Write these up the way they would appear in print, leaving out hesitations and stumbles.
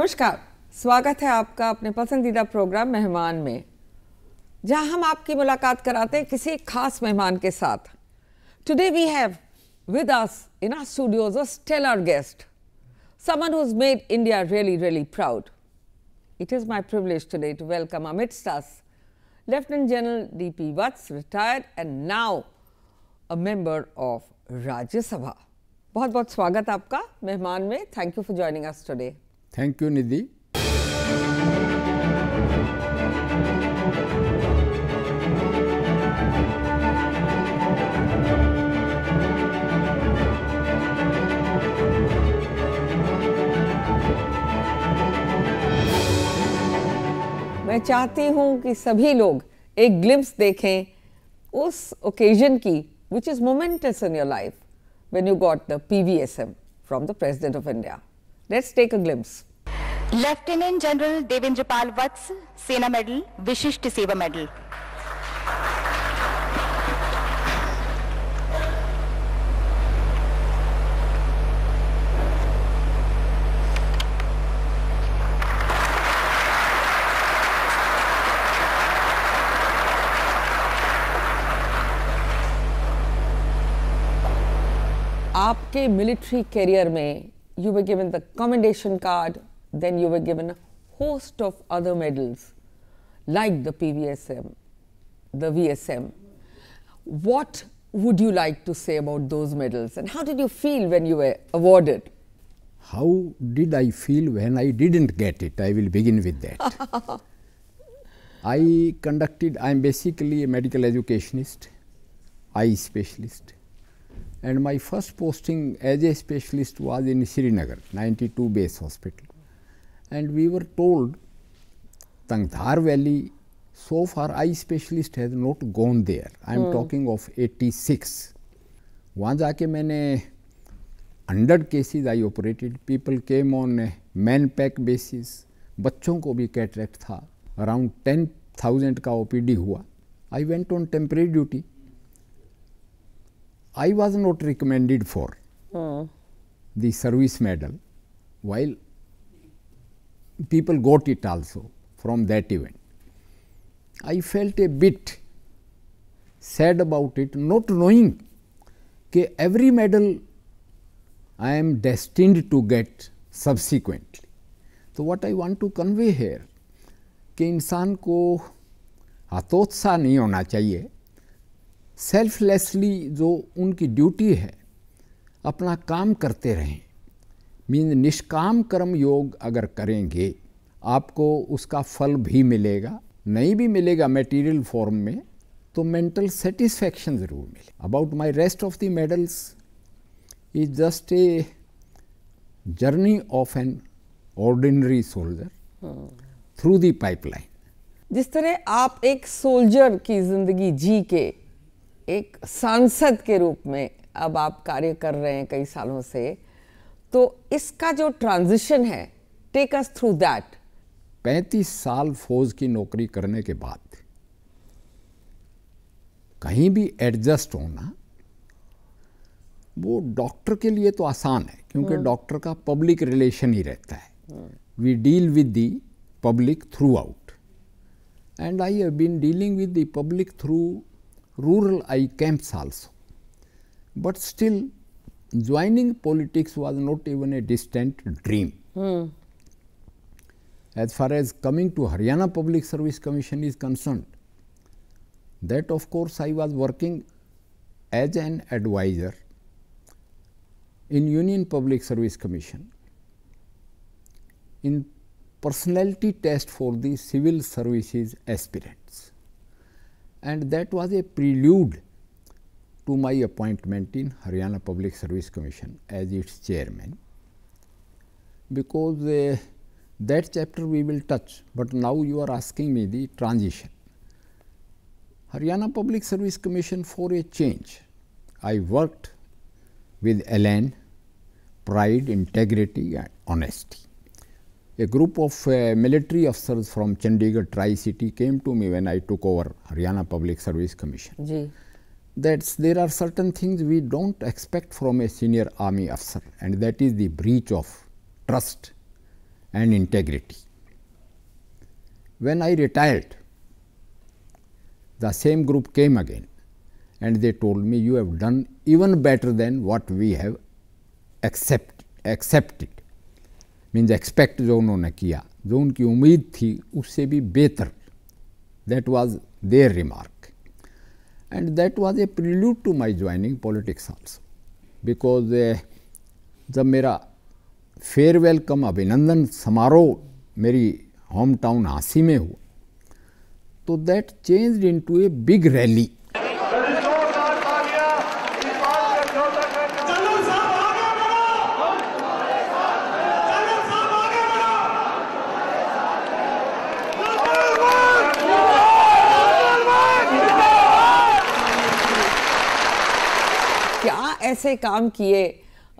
नमस्कार, स्वागत है आपका अपने पसंदीदा प्रोग्राम मेहमान में, जहां हम आपकी मुलाकात कराते हैं किसी खास मेहमान के साथ। Today we have with us in our studios a stellar guest, someone who's made India really proud. It is my privilege today to welcome amidst us Lieutenant General D.P. Vats, retired and now a member of Rajya Sabha. बहुत बहुत स्वागत आपका मेहमान में. Thank you for joining us today. Thank you Nidhi. मैं चाहती हूँ कि सभी लोग एक ग्लिम्स देखें उस ओकेजन की which is momentous in your life when you got the PVSM from the President of India. Let's take a glimpse. Lieutenant general Devendrapal Vats, Sena medal, Vishisht Seva medal. आपके मिलिट्री कैरियर में you were given the commendation card, then you were given a host of other medals like the PVSM, the VSM. What would you like to say about those medals and how did you feel when you were awarded? How did I feel when I didn't get it? I will begin with that. I am basically a medical educationist, eye specialist. And my first posting as a specialist was in Srinagar, 92 base hospital. And we were told, Tangdhar Valley, so far eye specialist has not gone there. I am talking of 86. वहाँ जाके मैंने 100 cases I operated. People came on a man pack basis. बच्चों को भी cataract था. Around 10,000 का OPD हुआ. I went on temporary duty. I was not recommended for the service medal, while people got it also from that event. I felt a bit sad about it, not knowing that every medal I am destined to get subsequently. So what I want to convey here, कि इंसान को हतोत्साह नहीं होना चाहिए. Selflessly जो उनकी duty है अपना काम करते रहें. मीन निष्काम कर्म योग अगर करेंगे आपको उसका फल भी मिलेगा, नहीं भी मिलेगा मटेरियल फॉर्म में तो मेंटल सेटिस्फैक्शन ज़रूर मिले. About my rest of the medals is just a journey of an ordinary soldier through the pipeline. जिस तरह आप एक सोल्जर की जिंदगी जी के एक सांसद के रूप में अब आप कार्य कर रहे हैं कई सालों से, तो इसका जो ट्रांजिशन है, टेक अस थ्रू दैट. 35 साल फौज की नौकरी करने के बाद कहीं भी एडजस्ट होना वो डॉक्टर के लिए तो आसान है क्योंकि डॉक्टर का पब्लिक रिलेशन ही रहता है. We deal with the public throughout and I have been dealing with the public through rural eye camps also. But still, joining politics was not even a distant dream. As far as coming to Haryana Public Service Commission is concerned, that of course I was working as an advisor in Union Public Service Commission in personality test for the civil services aspirants. And that was a prelude to my appointment in Haryana Public Service Commission as its chairman, because that chapter we will touch, but now you are asking me the transition. Haryana Public Service Commission, for a change, I worked with elan, pride, integrity and honesty. A group of military officers from Chandigarh Tri-City came to me when I took over Haryana Public Service Commission. That there are certain things we don't expect from a senior army officer, and that is the breach of trust and integrity. When I retired, the same group came again and they told me, you have done even better than what we have accepted. Means expect जो उन्होंने किया, जो उनकी उम्मीद थी उससे भी बेहतर. That was their remark, and that was a prelude to my joining politics also, because जब मेरा फेयरवेल कम अभिनंदन समारोह मेरी होम टाउन हांसी में हुआ, तो that changed into a big rally. क्या ऐसे काम किए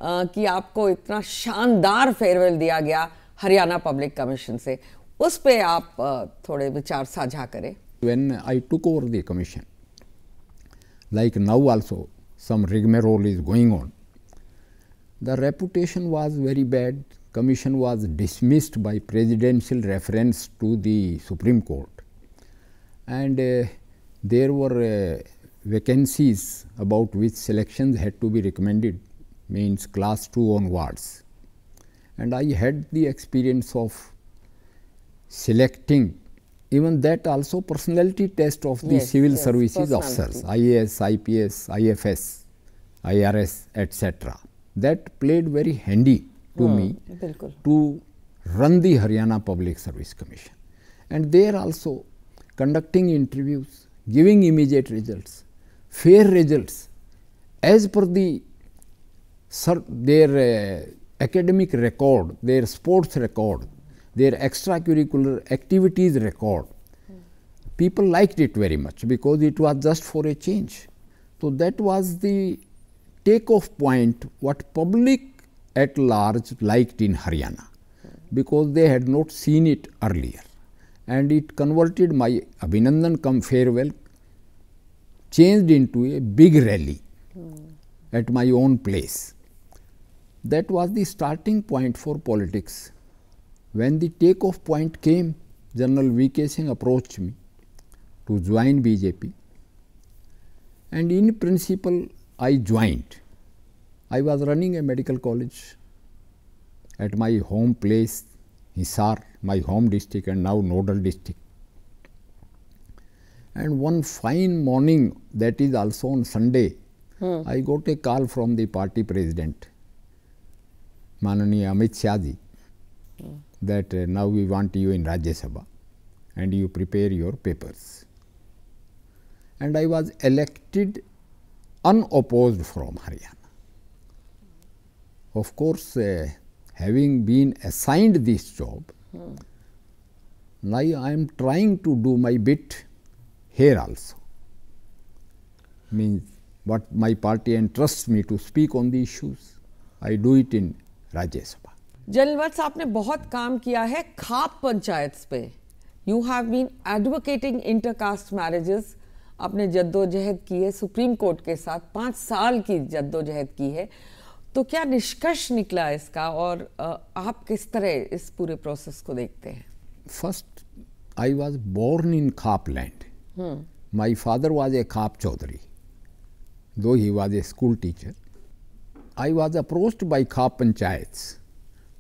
कि आपको इतना शानदार फेयरवेल दिया गया हरियाणा पब्लिक कमीशन से, उस पे आप थोड़े विचार साझा करें. When I took over the commission, like now also some rigmarole is going on, the reputation was very bad. Commission was dismissed by presidential reference to the Supreme Court, and there were vacancies about which selections had to be recommended, means class 2 onwards, and I had the experience of selecting even that also personality test of the civil services officers, IAS, IPS, IFS, IRS, etc. That played very handy to me to run the Haryana Public Service Commission, and there also conducting interviews, giving immediate results, fair results as per their academic record, their sports record, their extracurricular activities record. People liked it very much because it was just for a change. So that was the take-off point what public at large liked in Haryana, because they had not seen it earlier, and it converted my Abhinandan cum farewell, changed into a big rally at my own place. That was the starting point for politics. When the take-off point came, General V.K. Singh approached me to join BJP, and in principle I joined. I was running a medical college at my home place, Hisar, my home district and now nodal district. And one fine morning, that is also on Sunday, I got a call from the party president, Mananiya Amit Shah ji, that now we want you in Rajya Sabha and you prepare your papers. And I was elected unopposed from Haryana. Of course, having been assigned this job, now I am trying to do my bit here also. Means what my party entrusts me to speak on the issues, I do it in Rajya Sabha. General Vats, आपने बहुत काम किया है खाप पंचायत पे. You have been advocating intercaste marriages. आपने जद्दोजहद की है सुप्रीम कोर्ट के साथ, 5 साल की जद्दोजहद की है. तो क्या निष्कर्ष निकला इसका, और आप किस तरह इस पूरे प्रोसेस को देखते हैं? First, I was born in khap land. My father was a khap chaudhary, though he was a school teacher. I was approached by Khap panchayats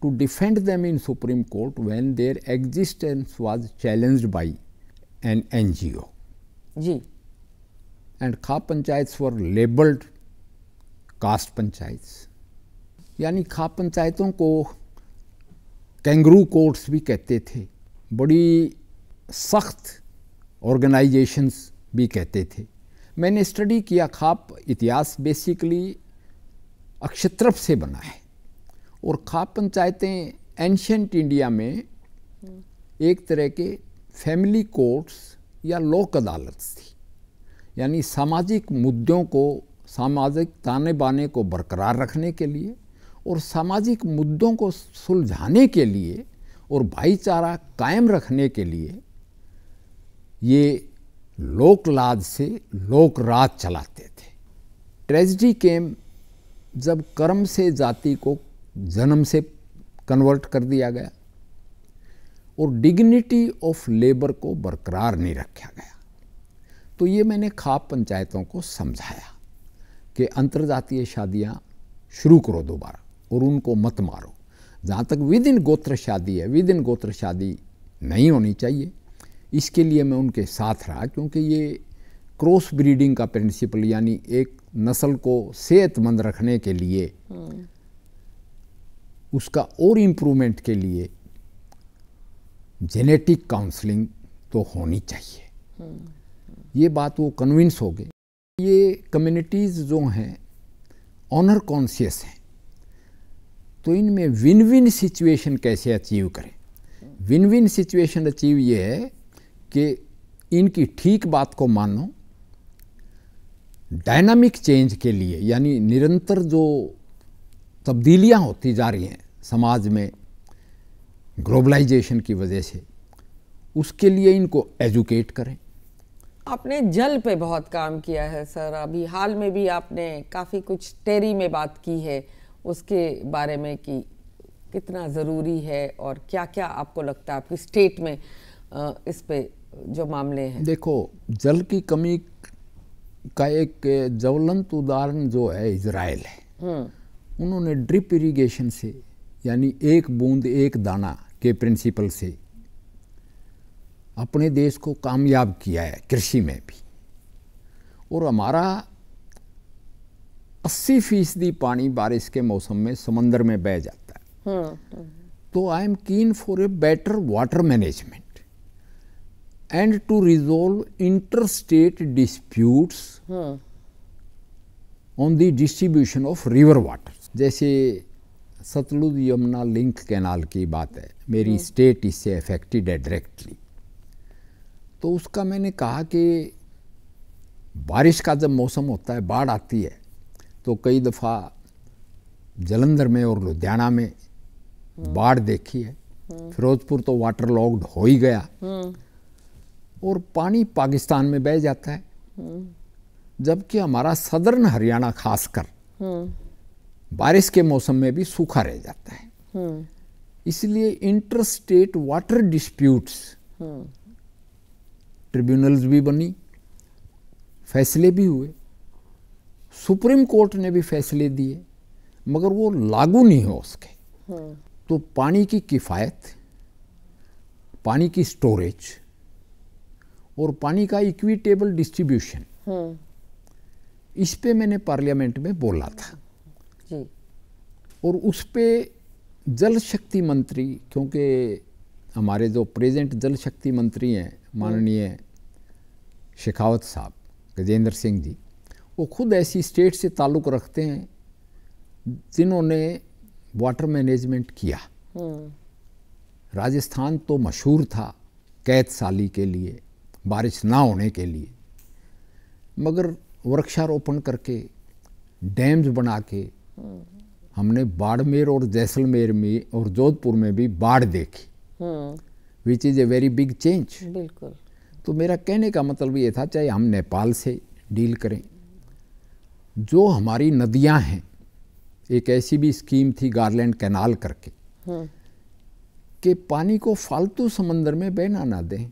to defend them in Supreme Court when their existence was challenged by an NGO. जी. And Khap panchayats were labelled caste panchayats. यानी खाप पंचायतों को kangaroo courts भी कहते थे, बड़ी सख्त organisations भी कहते थे. मैंने स्टडी किया खाप इतिहास, बेसिकली अक्षत्रप से बना है, और खाप पंचायतें एंशियंट इंडिया में एक तरह के फैमिली कोर्ट्स या लोक अदालत थी. यानी सामाजिक मुद्दों को, सामाजिक ताने बाने को बरकरार रखने के लिए और सामाजिक मुद्दों को सुलझाने के लिए और भाईचारा कायम रखने के लिए ये लोकलाज से लोकराज चलाते थे. ट्रेजेडी केम जब कर्म से जाति को जन्म से कन्वर्ट कर दिया गया, और डिग्निटी ऑफ लेबर को बरकरार नहीं रखा गया। तो ये मैंने खाप पंचायतों को समझाया कि अंतर्जातीय शादियाँ शुरू करो दोबारा और उनको मत मारो। जहाँ तक विद इन गोत्र शादी है, विद इन गोत्र शादी नहीं होनी चाहिए। इसके लिए मैं उनके साथ रहा, क्योंकि ये क्रॉस ब्रीडिंग का प्रिंसिपल, यानी एक नस्ल को सेहतमंद रखने के लिए, उसका और इम्प्रूवमेंट के लिए जेनेटिक काउंसलिंग तो होनी चाहिए। ये बात वो कन्विंस हो गए। ये कम्युनिटीज़ जो हैं ऑनर कॉन्शियस हैं, तो इनमें विन विन सिचुएशन कैसे अचीव करें। विन विन सिचुएशन अचीव ये है कि इनकी ठीक बात को मानो, डायनामिक चेंज के लिए, यानी निरंतर जो तब्दीलियां होती जा रही हैं समाज में ग्लोबलाइजेशन की वजह से, उसके लिए इनको एजुकेट करें। आपने जल पे बहुत काम किया है सर। अभी हाल में भी आपने काफ़ी कुछ टेरी में बात की है, उसके बारे में कि कितना ज़रूरी है और क्या क्या आपको लगता है आपकी स्टेट में इस पे जो मामले हैं। देखो, जल की कमी का एक ज्वलंत उदाहरण जो है इजराइल है। उन्होंने ड्रिप इरिगेशन से, यानी एक बूंद एक दाना के प्रिंसिपल से अपने देश को कामयाब किया है कृषि में भी। और हमारा 80% पानी बारिश के मौसम में समंदर में बह जाता है। तो I am keen for a better water management and to resolve inter state disputes on the distribution of river water. जैसे सतलुज यमुना लिंक कैनाल की बात है, मेरी स्टेट इससे अफेक्टेड है डायरेक्टली। तो उसका मैंने कहा कि बारिश का जब मौसम होता है, बाढ़ आती है, तो कई दफ़ा जलंधर में और लुधियाना में बाढ़ देखी है। फिरोजपुर तो वाटर लॉक्ड हो ही गया और पानी पाकिस्तान में बह जाता है। जबकि हमारा सदर्न हरियाणा खासकर बारिश के मौसम में भी सूखा रह जाता है। इसलिए inter state water disputes tribunals भी बनी, फैसले भी हुए, सुप्रीम कोर्ट ने भी फैसले दिए, मगर वो लागू नहीं हो उसके। तो पानी की किफ़ायत, पानी की स्टोरेज और पानी का इक्विटेबल डिस्ट्रीब्यूशन, इस पे मैंने पार्लियामेंट में बोला था जी। और उस पे जल शक्ति मंत्री, क्योंकि हमारे जो प्रेजेंट जल शक्ति मंत्री हैं माननीय शेखावत साहब, गजेंद्र सिंह जी, वो खुद ऐसी स्टेट से ताल्लुक़ रखते हैं जिन्होंने वाटर मैनेजमेंट किया। राजस्थान तो मशहूर था कैद साली के लिए, बारिश ना होने के लिए, मगर वृक्षारोपण करके, डैम्स बना के हमने बाड़मेर और जैसलमेर में और जोधपुर में भी बाढ़ देखी, which is a very big change. बिल्कुल। तो मेरा कहने का मतलब ये था, चाहे हम नेपाल से डील करें, जो हमारी नदियां हैं, एक ऐसी भी स्कीम थी गारलैंड कैनाल करके कि पानी को फालतू समंदर में बहना ना दें,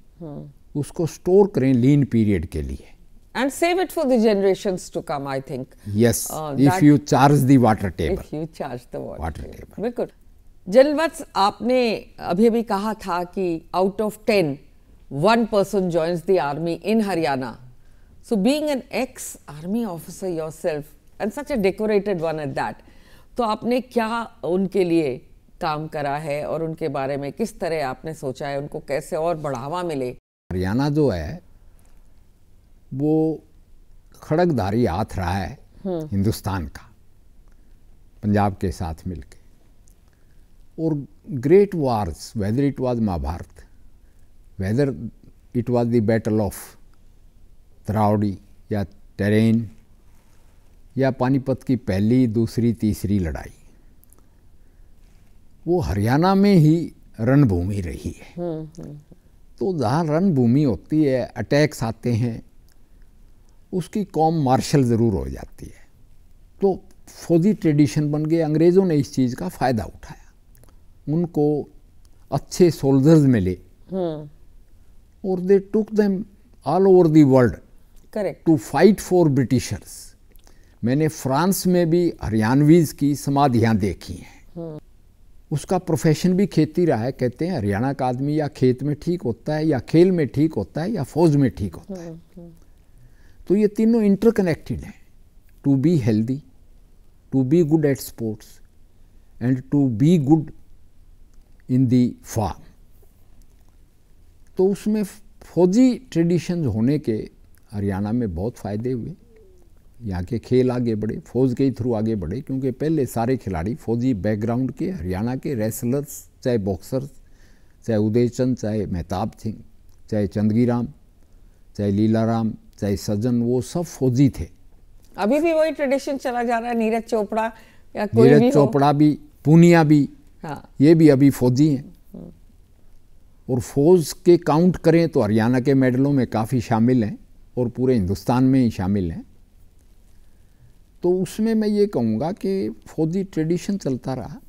उसको स्टोर करें लीन पीरियड के लिए। And save it for the generations to come, I think. Yes, if you charge the water table. If you charge the water table. बिल्कुल। जनवत्स, आपने अभी अभी कहा था कि out of 10, 1 person joins the army in Haryana. So being an ex-army officer yourself and such a decorated one at that, तो आपने क्या उनके लिए काम करा है और उनके बारे में किस तरह आपने सोचा है, उनको कैसे और बढ़ावा मिले? हरियाणा जो है वो खड़गधारी हाथ रहा है हिंदुस्तान का, पंजाब के साथ मिलके, और great wars, whether it was Mahabharat, whether it was the battle of Taraori या टेरेन या पानीपत की पहली, दूसरी, तीसरी लड़ाई, वो हरियाणा में ही रणभूमि रही है। तो जहाँ रणभूमि होती है, अटैक्स आते हैं, उसकी कौम मार्शल ज़रूर हो जाती है। तो फौजी ट्रेडिशन बन गए। अंग्रेज़ों ने इस चीज़ का फ़ायदा उठाया, उनको अच्छे सोल्जर्स मिले और they took them all over the world correct. To fight for Britishers. मैंने फ्रांस में भी हरियाणवीज की समाधियां देखी हैं। उसका प्रोफेशन भी खेती रहा है। कहते हैं हरियाणा का आदमी या खेत में ठीक होता है, या खेल में ठीक होता है, या फौज में ठीक होता है। तो ये तीनों इंटरकनेक्टेड हैं। To be healthy, to be good at sports and to be good in the farm. तो उसमें फौजी ट्रेडिशंस होने के हरियाणा में बहुत फ़ायदे हुए। यहाँ के खेल आगे बढ़े, फौज के थ्रू आगे बढ़े, क्योंकि पहले सारे खिलाड़ी फौजी बैकग्राउंड के हरियाणा के रेसलर्स, चाहे बॉक्सर्स, चाहे उदय चंद, चाहे मेहताब सिंह, चाहे चंदगीराम, चाहे लीलाराम, चाहे सज्जन, वो सब फौजी थे। अभी भी वही ट्रेडिशन चला जा रहा है। नीरज चोपड़ा या कोई भी नीरज चोपड़ा भी, पूनिया भी, हाँ, ये भी अभी फौजी हैं। और फौज के काउंट करें तो हरियाणा के मेडलों में काफ़ी शामिल हैं और पूरे हिंदुस्तान में ही शामिल हैं। तो उसमें मैं ये कहूँगा कि फौजी ट्रेडिशन चलता रहा।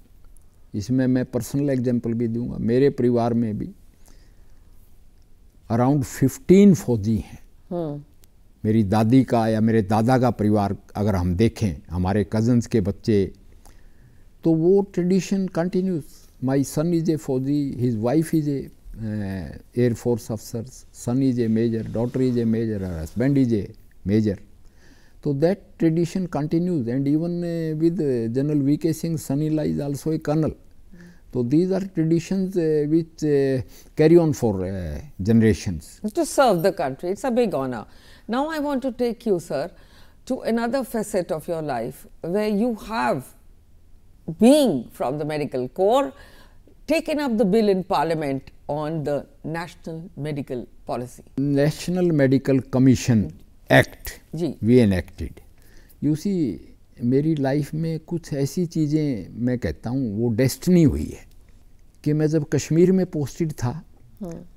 इसमें मैं पर्सनल एग्जांपल भी दूंगा। मेरे परिवार में भी अराउंड 15 फौजी हैं। मेरी दादी का या मेरे दादा का परिवार अगर हम देखें, हमारे कजन्स के बच्चे, तो वो tradition continues. My son is a fauji, his wife is a air force अफसर, son is a major, daughter is a major, husband is a major. So that tradition continues, and even with General V.K. Singh, son-in-law is also a colonel. So these are traditions which carry on for generations. to serve the country. It's a big honor. Now I want to take you, sir, to another facet of your life where you have, being from the medical corps, taken up the bill in Parliament on the National Medical Policy. National Medical Commission Act जी। we enacted. You see, मेरी life में कुछ ऐसी चीज़ें मैं कहता हूँ वो डेस्टिनी हुई है कि मैं जब कश्मीर में पोस्टेड था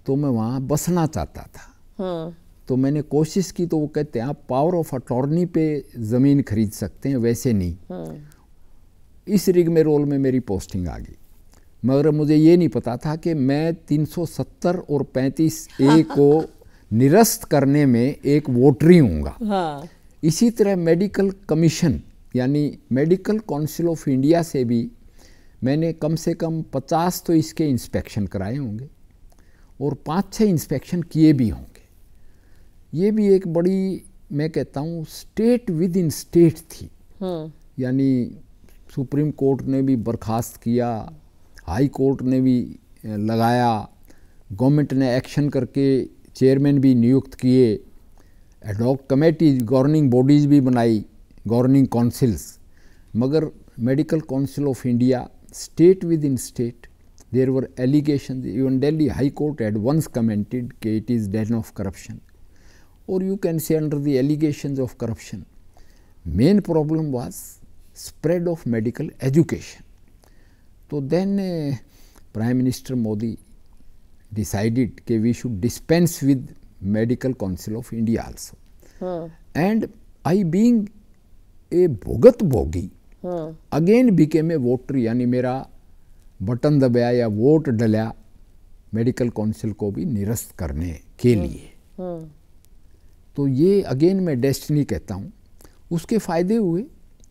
तो मैं वहाँ बसना चाहता था। तो मैंने कोशिश की, तो वो कहते हैं आप पावर ऑफ अटॉर्नी पे ज़मीन खरीद सकते हैं, वैसे नहीं। इस रिगमेरोल में मेरी पोस्टिंग आ गई, मगर मुझे ये नहीं पता था कि मैं 370 और 35A को निरस्त करने में एक वोटरी हूँगा। हाँ। इसी तरह मेडिकल कमीशन यानी मेडिकल काउंसिल ऑफ इंडिया से भी मैंने कम से कम 50 तो इसके इंस्पेक्शन कराए होंगे और 5-6 इंस्पेक्शन किए भी होंगे। ये भी एक बड़ी, मैं कहता हूँ, स्टेट विद इन स्टेट थी। यानी सुप्रीम कोर्ट ने भी बर्खास्त किया, हाई कोर्ट ने भी लगाया, गवर्नमेंट ने एक्शन करके चेयरमैन भी नियुक्त किए, एडॉक कमेटी, गवर्निंग बॉडीज़ भी बनाई, गवर्निंग काउंसिल्स। मगर medical council of India, state within state, there were allegation. Even Delhi high court had once commented कि it is den of corruption, or you can say under the allegations of corruption. Main problem was spread of medical education. So then Prime Minister Modi decided that we should dispense with Medical Council of India also. And I, being a भुगत भोगी, again became a voter, यानी मेरा button दबाया या vote डला medical council को भी निरस्त करने के लिए। तो ये अगेन मैं डेस्टिनी कहता हूँ। उसके फ़ायदे हुए,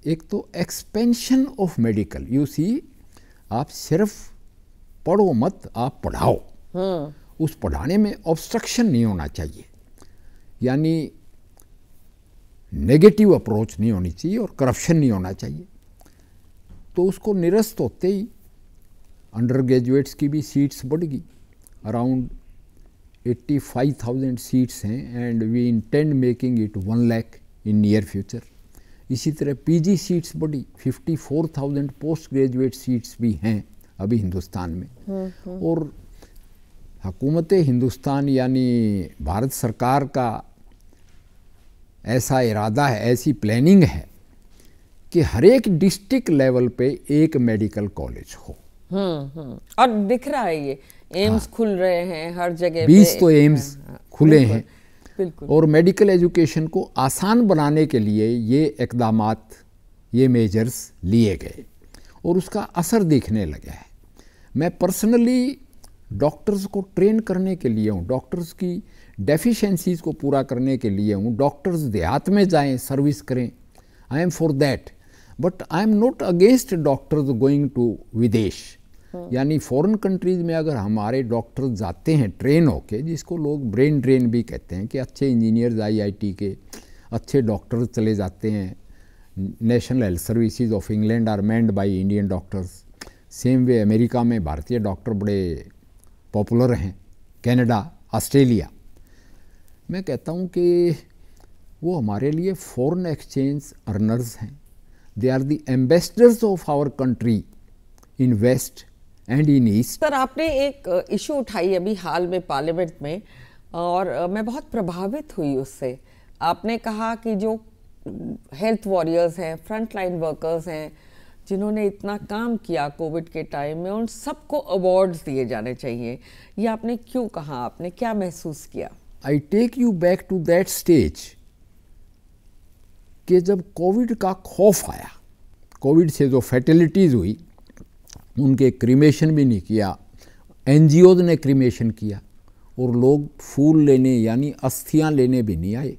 एक तो expansion of medical. You see, आप सिर्फ पढ़ो मत, आप पढ़ाओ। उस पढ़ाने में ऑब्स्ट्रक्शन नहीं होना चाहिए, यानी नेगेटिव अप्रोच नहीं होनी चाहिए और करप्शन नहीं होना चाहिए। तो उसको निरस्त होते ही अंडर ग्रेजुएट्स की भी सीट्स बढ़ गई। अराउंड 85,000 सीट्स हैं and we intend making it 1 lakh in near future. इसी तरह पीजी सीट्स बढ़ी, 54,000 पोस्ट ग्रेजुएट सीट्स भी हैं अभी हिंदुस्तान में। और हुकूमत हिंदुस्तान यानी भारत सरकार का ऐसा इरादा है, ऐसी प्लानिंग है कि हर एक डिस्ट्रिक्ट लेवल पे एक मेडिकल कॉलेज हो। और दिख रहा है ये एम्स खुल रहे हैं हर जगह 20 तो एम्स खुले हैं। बिल्कुल। और मेडिकल एजुकेशन को आसान बनाने के लिए ये इक़दामात, ये मेजर्स लिए गए और उसका असर दिखने लगा है। मैं पर्सनली डॉक्टर्स को ट्रेन करने के लिए हूँ, डॉक्टर्स की डेफिशिएंसीज को पूरा करने के लिए हूँ। डॉक्टर्स देहात में जाएं, सर्विस करें, I am for that. But I am not against doctors going to विदेश, यानी फॉरेन कंट्रीज़ में अगर हमारे डॉक्टर्स जाते हैं ट्रेन होके, जिसको लोग ब्रेन ड्रेन भी कहते हैं, कि अच्छे इंजीनियर्स IIT के अच्छे डॉक्टर्स चले जाते हैं। National Health Services of England are manned by Indian doctors. Same way America में भारतीय डॉक्टर बड़े पॉपुलर हैं, कनाडा, ऑस्ट्रेलिया। मैं कहता हूँ कि वो हमारे लिए फॉरेन एक्सचेंज अर्नर्स हैं। They are the ambassadors of our country in west and in east. Sir, आपने एक इशू उठाई अभी हाल में पार्लियामेंट में, और मैं बहुत प्रभावित हुई उससे। आपने कहा कि जो हेल्थ वॉरियर्स हैं, फ्रंट लाइन वर्कर्स हैं, जिन्होंने इतना काम किया कोविड के टाइम में, उन सबको अवार्ड्स दिए जाने चाहिए। ये आपने क्यों कहा? आपने क्या महसूस किया? I take you back to that stage कि जब कोविड का खौफ आया, कोविड से जो फैटिलिटीज़ हुई, उनके क्रीमेशन भी नहीं किया, NGOs ने क्रीमेशन किया, और लोग फूल लेने यानी अस्थियां लेने भी नहीं आए।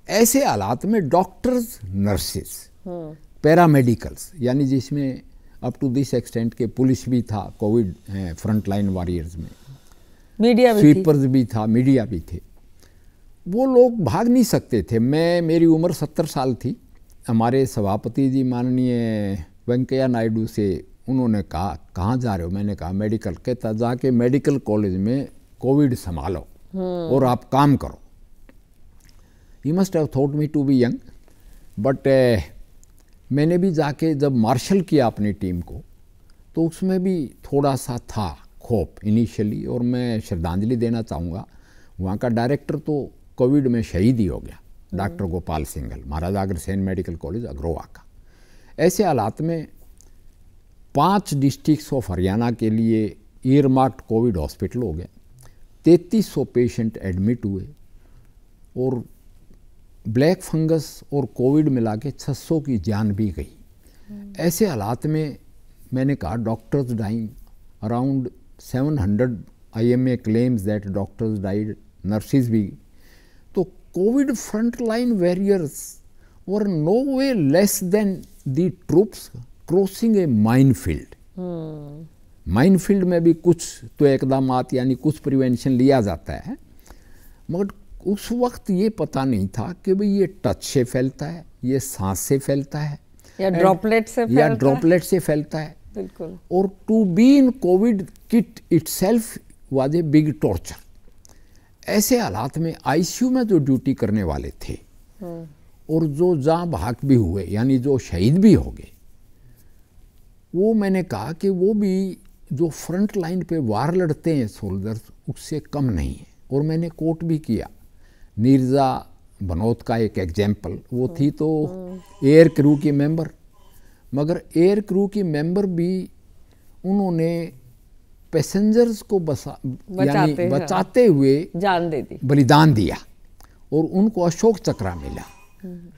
ऐसे हालात में डॉक्टर्स, नर्सेस, पैरामेडिकल्स, यानी जिसमें अप टू दिस एक्सटेंट के पुलिस भी था कोविड फ्रंट लाइन वॉरियर्स में, मीडिया भी स्वीपर्स भी था, मीडिया भी थे, वो लोग भाग नहीं सकते थे। मेरी उम्र 70 साल थी। हमारे सभापति जी माननीय वेंकैया नायडू से उन्होंने कहा, कहाँ जा रहे हो? मैंने कहा मेडिकल। कहता, जाके मेडिकल कॉलेज में कोविड संभालो और आप काम करो। He must have thought me to be young, but मैंने भी जाके जब मार्शल किया अपनी टीम को, तो उसमें भी थोड़ा सा था खौफ इनिशियली। और मैं श्रद्धांजलि देना चाहूँगा, वहाँ का डायरेक्टर तो कोविड में शहीद ही हो गया, doctor Gopal Singhal, Maharaja Agrasen medical college Agroha का। ऐसे हालात में 5 डिस्ट्रिक्ट्स ऑफ हरियाणा के लिए ईयरमार्क्ड कोविड हॉस्पिटल हो गए, 3300 पेशेंट एडमिट हुए, और ब्लैक फंगस और कोविड मिला के 600 की जान भी गई। ऐसे हालात में मैंने कहा doctors dying, around 700 IMA claims that doctors died, nurses भी। तो Covid front line warriors were no way less than the troops crossing a minefield. Minefield में भी कुछ तो इकदामात यानी कुछ प्रिवेंशन लिया जाता है, मगर उस वक्त ये पता नहीं था कि भाई ये टच से फैलता है, ये सांस से फैलता है, या ड्रॉपलेट से फैलता है। बिल्कुल। और to be in Covid kit itself was a big torture. ऐसे हालात में ICU में जो ड्यूटी करने वाले थे और जो जाँ बहक भी हुए, यानी जो शहीद भी हो गए, वो मैंने कहा कि वो भी जो फ्रंट लाइन पे वार लड़ते हैं सोल्जर्स, उससे कम नहीं है। और मैंने कोट भी किया नीरजा बनोत का एक एग्जाम्पल। वो थी तो एयर क्रू की मेंबर, मगर एयर क्रू की मेंबर भी उन्होंने पैसेंजर्स को बचाते हुए जान दे दी, बलिदान दिया, और उनको अशोक चक्र मिला।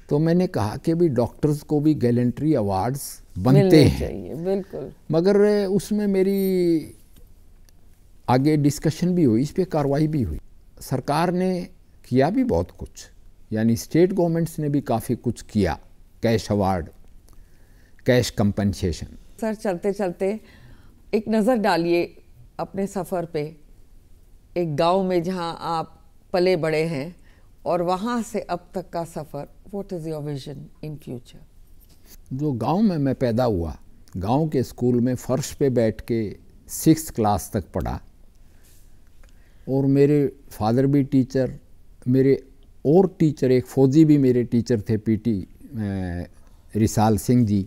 तो मैंने कहा कि भी डॉक्टर्स को भी गैलेंट्री अवार्ड्स बनते हैं। बिल्कुल। मगर उसमें मेरी आगे डिस्कशन भी हुई, इस पे कार्रवाई भी हुई। सरकार ने किया भी बहुत कुछ, यानी स्टेट गवर्नमेंट्स ने भी काफ़ी कुछ किया, cash award, cash compensation. Sir, चलते चलते एक नज़र डालिए अपने सफ़र पे, एक गांव में जहां आप पले बड़े हैं, और वहां से अब तक का सफ़र। What is your vision in future? जो गांव में मैं पैदा हुआ, गांव के स्कूल में फर्श पे बैठ के 6th क्लास तक पढ़ा, और मेरे फादर भी टीचर, मेरे और टीचर, एक फौजी भी मेरे टीचर थे, PT रिसाल सिंह जी,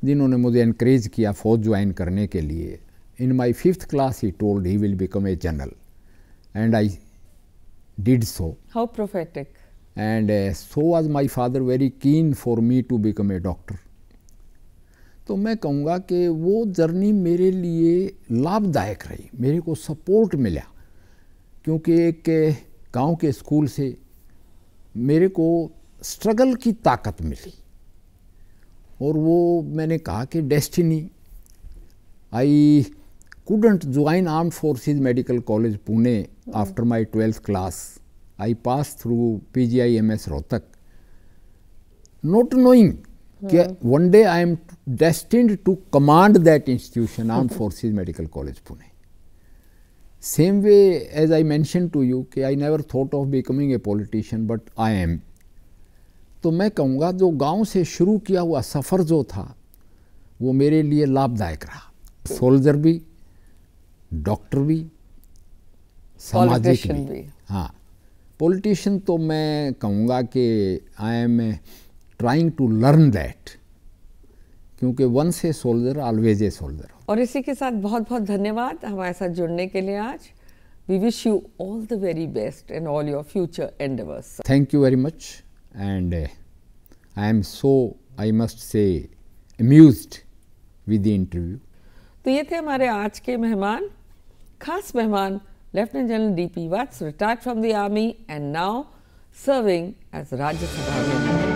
जिन्होंने मुझे इनक्रेज किया फौज ज्वाइन करने के लिए। In my 5th class he told he will become a general, and I did so. How prophetic. And so was my father very keen for me to become a doctor. तो मैं कहूँगा कि वो journey मेरे लिए लाभदायक रही, मेरे को सपोर्ट मिला, क्योंकि एक गांव के स्कूल से मेरे को स्ट्रगल की ताकत मिली। और वो मैंने कहा कि destiny, I couldn't join Armed Forces Medical College Pune after my 12th class. I passed through PGIMS Rohtak, not knowing that one day I am destined to command that institution, Armed Forces Medical College Pune. Same way as I mentioned to you कि I never thought of becoming a politician, but I am. तो मैं कहूँगा जो गांव से शुरू किया हुआ सफ़र जो था वो मेरे लिए लाभदायक रहा। सोल्जर भी, डॉक्टर भी, सामाजिक भी। हाँ, पॉलिटिशियन तो मैं कहूँगा कि I am trying to learn that, क्योंकि once a soldier always a soldier. और इसी के साथ बहुत बहुत धन्यवाद हमारे साथ जुड़ने के लिए आज। We wish you all the very best in all your future endeavours. Thank you very much and I am so, I must say, amused with the interview. तो ये थे हमारे आज के मेहमान, खास मेहमान lieutenant general DP Vats, retired from the army and now serving as Rajya Sabha member.